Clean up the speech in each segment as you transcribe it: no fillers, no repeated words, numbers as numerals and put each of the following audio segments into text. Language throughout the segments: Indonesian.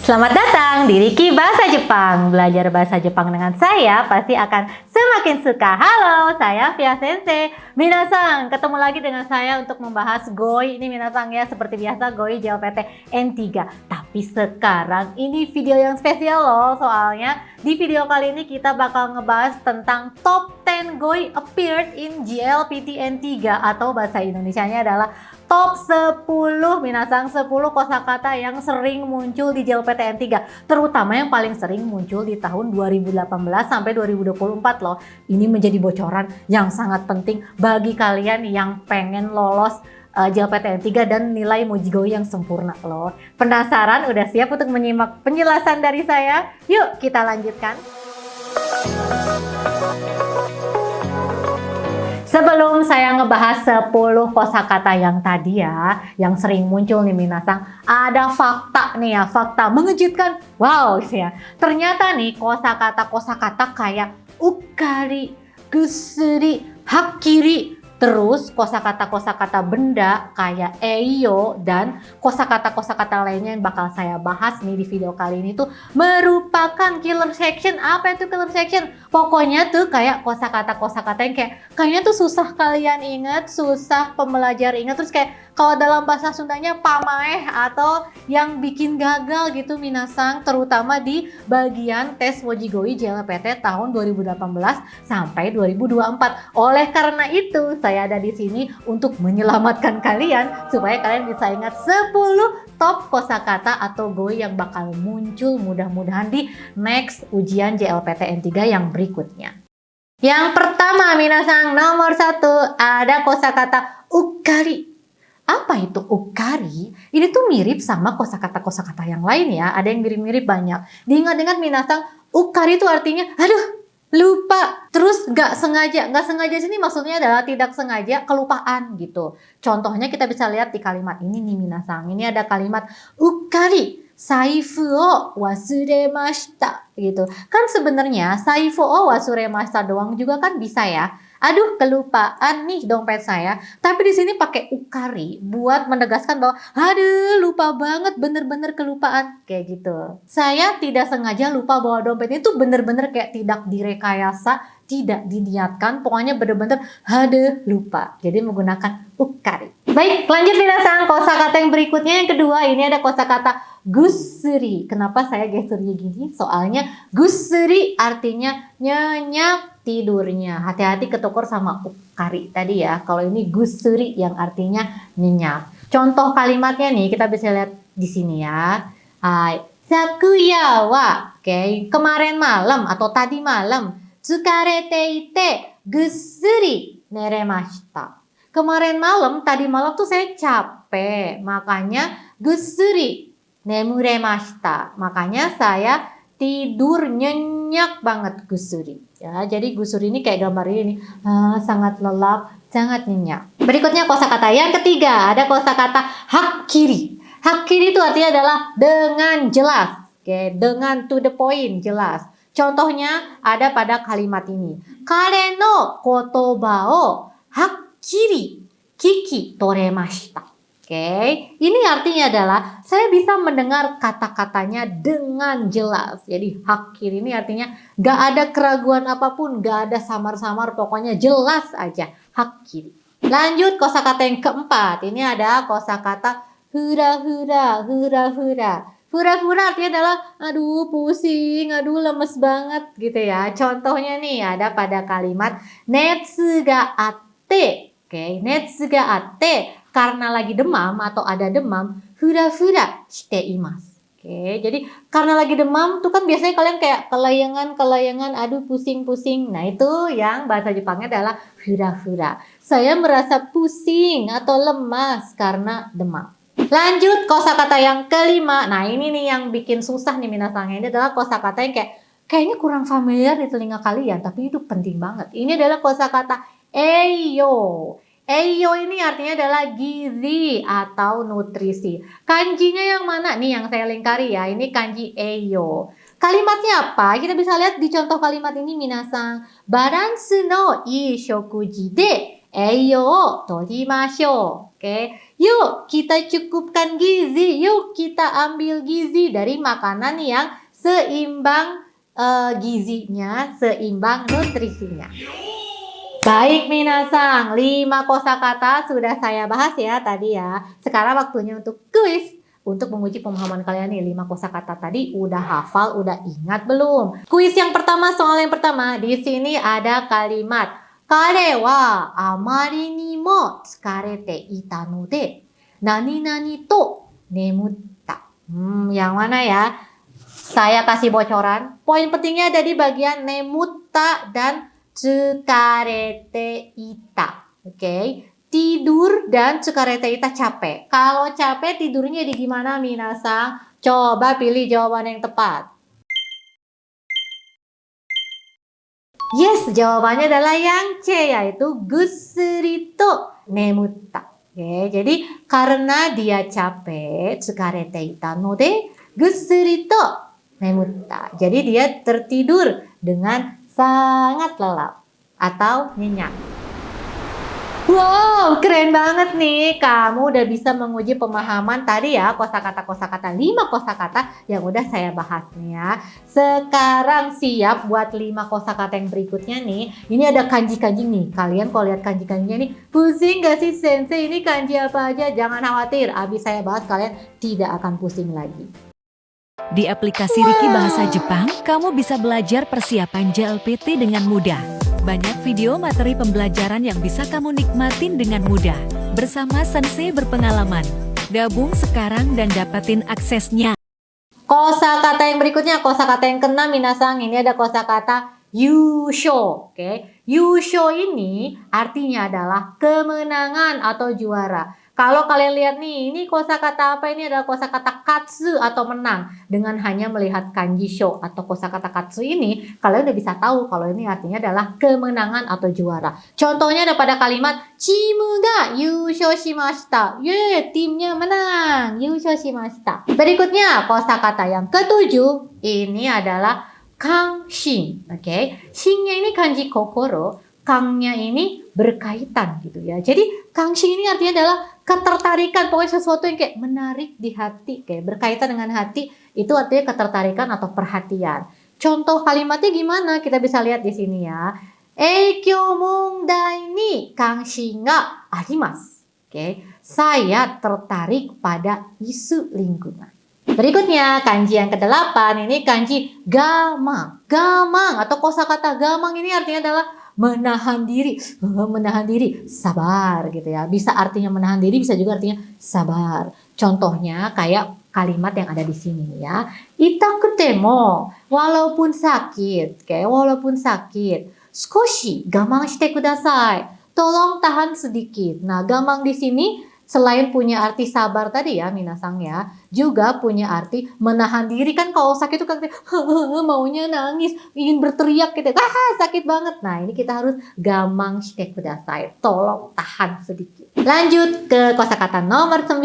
Selamat datang di Riki Bahasa Jepang. Belajar bahasa Jepang dengan saya pasti akan semakin suka. Halo, saya Via Sensei. Minasang, ketemu lagi dengan saya untuk membahas GOI. Ini minasang ya, seperti biasa GOI JLPT N3. Tapi sekarang ini video yang spesial loh. Soalnya di video kali ini kita bakal ngebahas tentang top 10 GOI appeared in JLPT N3, atau bahasa Indonesianya adalah top 10 minasang 10 kosakata yang sering muncul di JLPT N3, terutama yang paling sering muncul di tahun 2018 sampai 2024 loh. Ini menjadi bocoran yang sangat penting bagi kalian yang pengen lolos JLPT N3 dan nilai Mojigoi yang sempurna loh. Penasaran? Udah siap untuk menyimak penjelasan dari saya? Yuk kita lanjutkan. Sebelum saya ngebahas 10 kosakata yang tadi ya, yang sering muncul nih minasang, ada fakta nih ya, fakta mengejutkan. Wow ya, ternyata nih kosakata kayak ukari, gusuri, hakiri, terus kosakata benda kayak eiyo, dan kosakata lainnya yang bakal saya bahas nih di video kali ini tuh merupakan killer section. Apa itu killer section? Pokoknya tuh kayak kosakata yang kayaknya tuh susah kalian ingat, susah pembelajar ingat, terus kayak kalau dalam bahasa Sundanya pamaeh, atau yang bikin gagal gitu minasang, terutama di bagian tes Mojigoi JLPT tahun 2018 sampai 2024. Oleh karena itu, saya ada di sini untuk menyelamatkan kalian supaya kalian bisa ingat 10 top kosakata atau GOI yang bakal muncul mudah-mudahan di next ujian JLPT N3 yang berikutnya. Yang pertama minasang, nomor 1 ada kosakata ukari. Apa itu ukari? Ini tuh mirip sama kosakata yang lain ya. Ada yang mirip-mirip banyak. Diingat-ingat minasang, ukari itu artinya aduh, lupa. Terus nggak sengaja sini maksudnya adalah tidak sengaja, kelupaan gitu. Contohnya kita bisa lihat di kalimat ini nih minasang. Ini ada kalimat ukari saifu o wasuremashita gitu. Kan sebenarnya saifu o wasuremashita doang juga kan bisa ya. Aduh, kelupaan nih dompet saya. Tapi di sini pakai ukari buat menegaskan bahwa aduh, lupa banget, bener-bener kelupaan kayak gitu. Saya tidak sengaja lupa bawa dompet itu, bener-bener kayak tidak direkayasa, tidak diniatkan, pokoknya bener-bener aduh, lupa. Jadi menggunakan ukari. Baik, lanjut minasang, kosakata yang berikutnya yang kedua, ini ada kosakata gusuri. Kenapa saya gesternya gini? Soalnya gusuri artinya nyenyak tidurnya. Hati-hati ketukar sama ukari tadi ya. Kalau ini gusuri yang artinya nyenyak. Contoh kalimatnya nih kita bisa lihat di sini ya. Sakuya wa, oke, kemarin malam atau tadi malam. Tsukarete ite gusuri neremashita. Kemarin malam, tadi malam tuh saya capek. Makanya gusuri nemuremashita. Makanya saya tidur nyenyak banget gusuri. Ya, jadi gusuri ini kayak gambar ini, sangat lelap, sangat nyenyak. Berikutnya kosakata yang ketiga, ada kosakata hakkiri. Hakkiri itu artinya adalah dengan jelas, oke, dengan to the point, jelas. Contohnya ada pada kalimat ini. Kare no kotoba o hakkiri kiki toremashita. Oke, ini artinya adalah saya bisa mendengar kata-katanya dengan jelas. Jadi hakir ini artinya gak ada keraguan apapun, gak ada samar-samar, pokoknya jelas aja hakir. Lanjut kosakata yang keempat, ini ada kosakata hura-hura, hura-hura. Hura-hura artinya adalah aduh pusing, aduh lemes banget gitu ya. Contohnya nih ada pada kalimat netsu ga atte. Oke, netsu ga atte. Karena lagi demam atau ada demam, hura-hura shite imasu. Oke, jadi karena lagi demam tuh kan biasanya kalian kayak kelayangan, aduh pusing-pusing. Nah itu yang bahasa Jepangnya adalah hura-hura. Saya merasa pusing atau lemas karena demam. Lanjut kosakata yang kelima. Nah ini nih yang bikin susah nih minasang. Ini adalah kosakata yang kayaknya kurang familiar di telinga kalian, tapi itu penting banget. Ini adalah kosakata eiyo. Eiyo ini artinya adalah gizi atau nutrisi. Kanjinya yang mana? Nih yang saya lingkari ya. Ini kanji eiyo. Kalimatnya apa? Kita bisa lihat di contoh kalimat ini minasang. Baransu no ii shokuji de Eyo o torimashou. Oke. Yuk kita cukupkan gizi. Yuk kita ambil gizi dari makanan yang seimbang gizinya, seimbang nutrisinya. Baik minasang, 5 kosakata sudah saya bahas ya tadi ya. Sekarang waktunya untuk kuis. Untuk menguji pemahaman kalian nih, 5 kosakata tadi udah hafal, udah ingat belum? Kuis yang pertama, soal yang pertama. Di sini ada kalimat Kare wa amari ni mo tsukarete ita no de nani nani to nemutta. Yang mana ya? Saya kasih bocoran. Poin pentingnya ada di bagian nemutta dan tsukarete ita. Oke. Tidur dan tsukarete ita capek. Kalau capek tidurnya di gimana minasang? Coba pilih jawaban yang tepat. Yes, jawabannya adalah yang C, yaitu gusuri to nemutta. Oke, jadi karena dia capek, tsukarete ita no de gusuri to nemutta. Jadi dia tertidur dengan sangat lelap atau nyenyak. Wow, keren banget nih. Kamu udah bisa menguji pemahaman tadi ya, kosakata-kosakata 5 kosakata yang udah saya bahas nih ya. Sekarang siap buat 5 kosakata yang berikutnya nih. Ini ada kanji-kanji nih. Kalian kalau lihat kanji-kanjinya nih, pusing gak sih sensei? Ini kanji apa aja? Jangan khawatir, abis saya bahas kalian tidak akan pusing lagi. Di aplikasi Riki Bahasa Jepang, kamu bisa belajar persiapan JLPT dengan mudah. Banyak video materi pembelajaran yang bisa kamu nikmatin dengan mudah. Bersama sensei berpengalaman. Gabung sekarang dan dapatin aksesnya. Kosakata yang berikutnya, kosakata yang keenam minasang. Ini ada kosakata yusho. Oke. Yusho ini artinya adalah kemenangan atau juara. Kalau kalian lihat nih, ini kosakata apa? Ini adalah kosakata katsu atau menang. Dengan hanya melihat kanji sho atau kosakata katsu ini, kalian udah bisa tahu kalau ini artinya adalah kemenangan atau juara. Contohnya ada pada kalimat chimu ga yusho shimashita. Yeay, timnya menang. Yusho shimashita. Berikutnya, kosakata yang ketujuh, ini adalah kangshin. Oke. Shinnya ini kanji kokoro. Kangnya ini berkaitan gitu ya. Jadi kangshin ini artinya adalah ketertarikan, pokoknya sesuatu yang kayak menarik di hati, kayak berkaitan dengan hati, itu artinya ketertarikan atau perhatian. Contoh kalimatnya gimana? Kita bisa lihat di sini ya. Eikyo mondai ni kangshin ga arimasu. Oke, saya tertarik pada isu lingkungan. Berikutnya kanji yang ke-8, ini kanji gamang. Gamang atau kosakata gamang ini artinya adalah menahan diri, sabar gitu ya. Bisa artinya menahan diri, bisa juga artinya sabar. Contohnya kayak kalimat yang ada di sini ya. Itakute mo, walaupun sakit, kayak walaupun sakit. Skoshi gamang shite kudasai. Tolong tahan sedikit. Nah, gamang di sini selain punya arti sabar tadi ya minasang ya, juga punya arti menahan diri. Kan kalau sakit itu kan maunya nangis, ingin berteriak gitu, sakit banget. Nah ini kita harus gamang shite kudasai, tolong tahan sedikit. Lanjut ke kosakata nomor 9,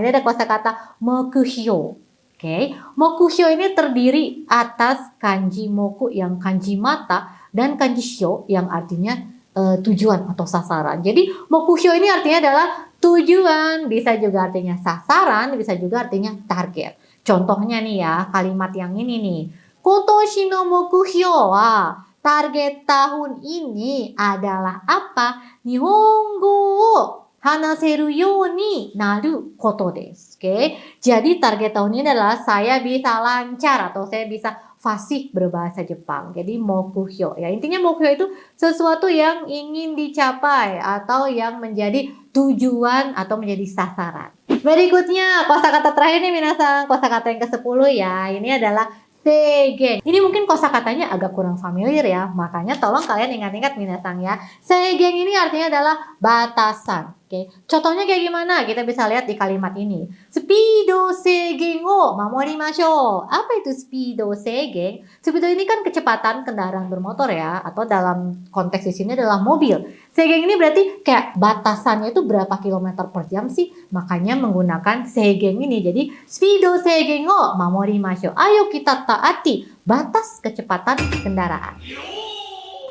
ini ada kosakata mokuhyo. Oke, mokuhyo ini terdiri atas kanji moku yang kanji mata dan kanji shyo yang artinya tujuan atau sasaran. Jadi mokuhyo ini artinya adalah tujuan, bisa juga artinya sasaran, bisa juga artinya target. Contohnya nih ya, kalimat yang ini nih. Kotoshi no mokuhyo wa, target tahun ini adalah apa? Nihongo wo hanaseru you ni naru koto desu. Oke, jadi target tahun ini adalah saya bisa lancar atau saya bisa fasih berbahasa Jepang. Jadi mokuhyo ya, intinya mokuhyo itu sesuatu yang ingin dicapai atau yang menjadi tujuan atau menjadi sasaran. Berikutnya kosakata terakhir nih minasang, kosakata yang ke-10 ya. Ini adalah seigen. Ini mungkin kosakatanya agak kurang familiar ya, makanya tolong kalian ingat-ingat minasang ya. Seigen ini artinya adalah batasan. Oke, contohnya kayak gimana? Kita bisa lihat di kalimat ini. Speedo seigen wo mamorimashou. Apa itu speedo seigen? Speedo ini kan kecepatan kendaraan bermotor ya, atau dalam konteks di sini adalah mobil. Seigen ini berarti kayak batasannya itu berapa kilometer per jam sih? Makanya menggunakan seigen ini. Jadi speedo seigen wo mamorimashou. Ayo kita taati batas kecepatan kendaraan.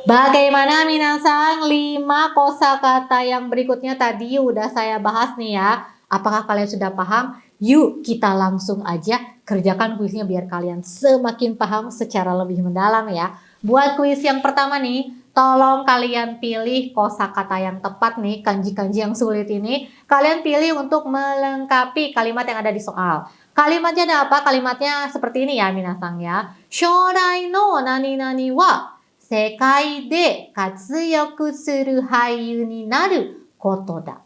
Bagaimana minasang? 5 kosakata yang berikutnya tadi udah saya bahas nih ya. Apakah kalian sudah paham? Yuk kita langsung aja kerjakan kuisnya biar kalian semakin paham secara lebih mendalam ya. Buat kuis yang pertama nih, tolong kalian pilih kosakata yang tepat nih, kanji-kanji yang sulit ini. Kalian pilih untuk melengkapi kalimat yang ada di soal. Kalimatnya ada apa? Kalimatnya seperti ini ya minasang ya. Shourai no nani nani wa 世界で活躍する俳優になることだ.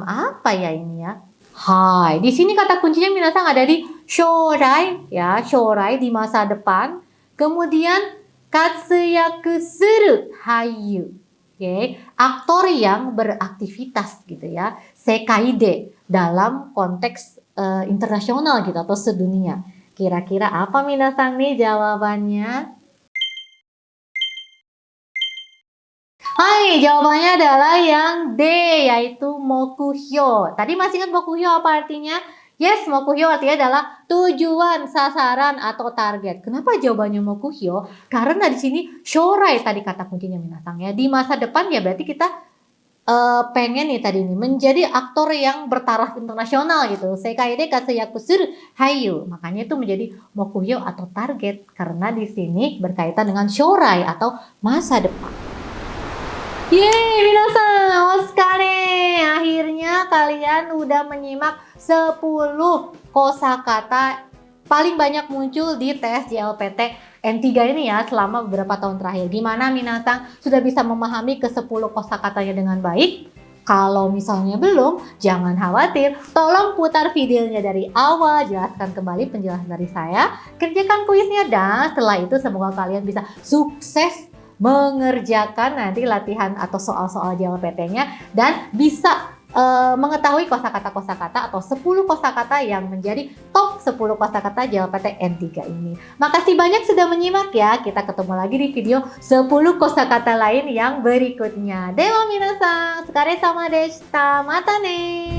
Apa ya ini ya? Hai, di sini kata kuncinya minasang ada di shorai ya, shorai di masa depan. Kemudian katsuyaku suru haiyu. Oke, aktor yang beraktivitas gitu ya. Sekai de dalam konteks internasional gitu atau sedunia. Kira-kira apa minasang nih jawabannya? Hai, jawabannya adalah yang D, yaitu mokuhyo. Tadi masih ingat mokuhyo apa artinya? Yes, mokuhyo artinya adalah tujuan, sasaran, atau target. Kenapa jawabannya mokuhyo? Karena di sini shorai tadi kata kuncinya minasang ya. Di masa depan ya berarti kita pengen nih tadi ini menjadi aktor yang bertaraf internasional gitu. Sekai de katsuyaku suru haiyu. Makanya itu menjadi mokuhyo atau target karena di sini berkaitan dengan shorai atau masa depan. Yeay, minasan, oskare. Akhirnya kalian udah menyimak 10 kosakata paling banyak muncul di tes JLPT N3 ini ya selama beberapa tahun terakhir. Gimana minasan sudah bisa memahami ke-10 kosakatanya dengan baik? Kalau misalnya belum, jangan khawatir. Tolong putar videonya dari awal, jelaskan kembali penjelasan dari saya, kerjakan kuisnya, dan setelah itu semoga kalian bisa sukses mengerjakan nanti latihan atau soal-soal JLPT-nya dan bisa mengetahui kosakata-kosakata atau 10 kosakata yang menjadi top 10 kosakata JLPT N3 ini. Makasih banyak sudah menyimak ya. Kita ketemu lagi di video 10 kosakata lain yang berikutnya. Dewa minasan, sukare sama deshita. Mata ne.